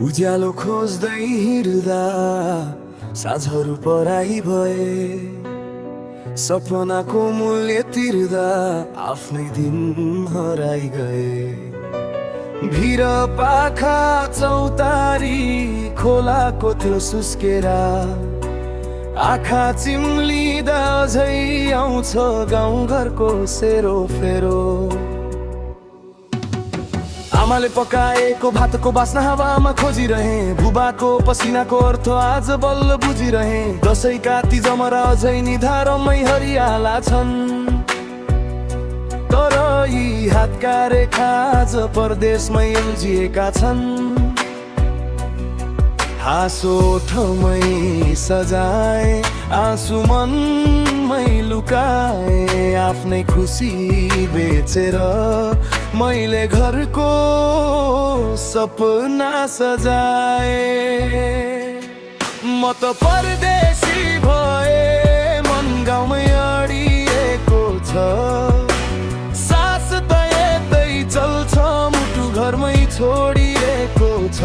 उज्यालो खोज्दै हिँड्दा साँझहरू पराई भए, सपनाको मूल्य तिर्दा आफ्नै दिन हराई गए। भिर पाखा चौतारी खोलाको त्यो सुस्केरा, आँखा चिम्लिँदा अझै आउँछ गाउँघरको सेरोफेरो। आमाले पकाएको भातको बास्ना हावामा खोजिरहे, बुबाको पसिनाको अर्थ आज बल्ल बुझिरहे। दसैँ काती जमरा अझै निधारमै हरियाला छन्, तर यी हातका रेखा आज परदेशमै उल्झिएका छन्। हाँसो ओठमै सजाए, आँसु मनमै लुकाए, आफ्नै खुसी बेचेर मैले घरको सपना सजाए। म त परदेशी भए, मन गाउँमै अडिएको छ, सास त यतै चल्छ, मुटु घरमै छोडिएको छ।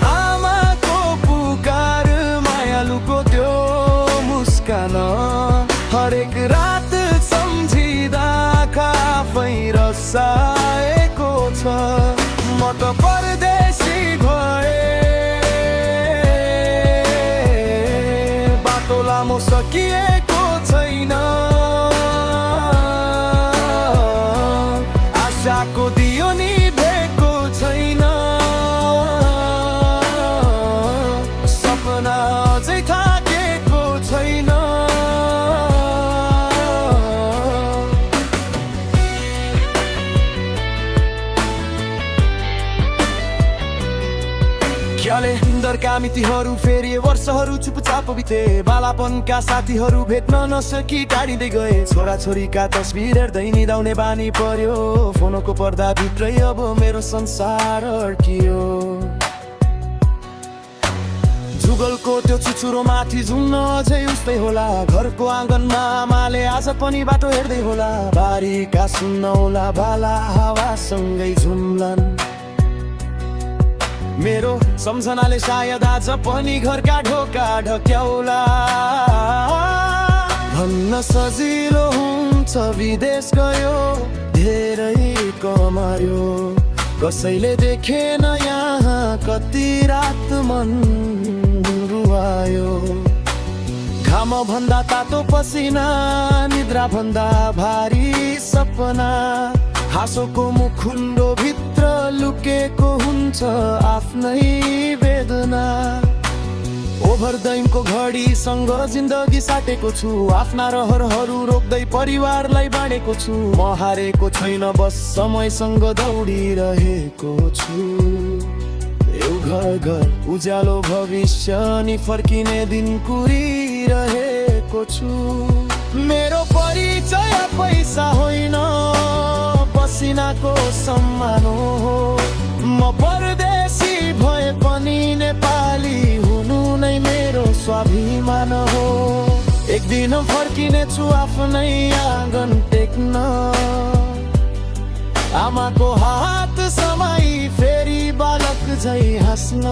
आमाको पुकार, मायालुको त्यो मुस्कान, हरेक रात सम्झिँदा आफै रसाएको छ। म त परदेशी भए, बाटो लामो सकिएको छैन, आशाको दियो निभेको छैन, सपना अझै थाकेको छैन। सुन्दरका मितिहरू फेरिए, वर्षहरू चुपचाप बिते, बालापनका साथीहरू भेट्न नसकी टाढिँदै गए। छोराछोरीका तस्बिर हेर्दै निदाउने बानी पर्यो, फोनको पर्दा भित्रै अब मेरो संसार अड्कियो। जुगलको त्यो चुचुरो माथि झुम्न अझै उस्तै होला, घरको आँगनमा आमाले आज पनि बाटो हेर्दै होला। बारीका सुन्नौला बाला हावासँगै झुम्लन, मेरो सम्झनाले सायद आज पनि घरका ढोका ढक्याउला। भन्न सजिलो हुन्छ विदेश गयो, धेरै कमायो, कसैले देखेन यहाँ कति रात मन रुवायो। घाम भन्दा तातो पसिना, निद्रा भन्दा भारी सपना, हाँसोको मुखुन्डो भित्र लुकेको हुन्छ आफ्नै वेदना। ओभरटाइमको घडीसँग जिन्दगी साटेको छु, आफ्ना रहरहरू रोक्दै परिवारलाई बाँडेको छु। म हारेको छैन, बस समयसँग दौडिरहेको छु। घर उज्यालो भविष्य नि फर्किने दिन कुरिरहेको छु। मेरो परिचय पैसा होइन, पसिनाको सम्मान हो। म परदेशी भए पनि नेपाली हुनु नै मेरो स्वाभिमान हो। एक दिन फर्किने छु आफ्नै आँगन टेक्न, आमाको हात समाई फेरि बालक झै हाँस्न।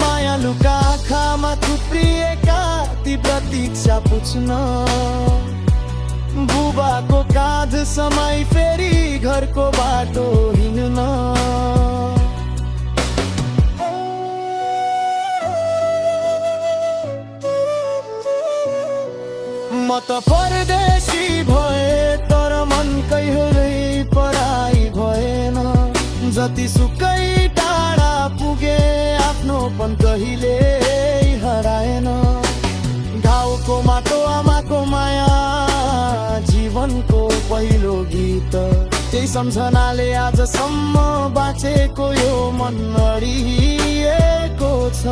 मायालुका आँखामा थुप्रिएका ती प्रतीक्षा पुछ्न, बुबाको काँध समाई फेरि घरको बाटो हिँड्न। म त परदेशी भए, तर मनकै हृदय पराई भएन। जतिसुकै टाढा पुगे, आफ्नोपन कहिले हराएन। गाउँको माटो, आमाको माया, जीवनको पहिलो गीत, त्यही सम्झनाले आजसम्म बाँचेको यो मन अडिएको छ।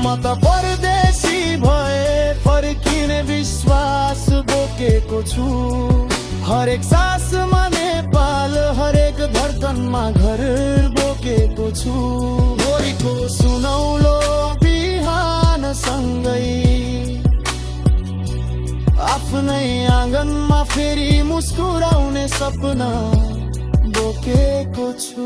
म त परदेशी भए, फर्किने विश्वास बोकेको छु। हरेक सासमा नेपाल, हरेक धड्कनमा घर बोकेको छु। भोलिको सुनौलो बिहान सँगै आफ्नै आँगनमा फेरि मुस्कुराउने सपना बोकेको छु।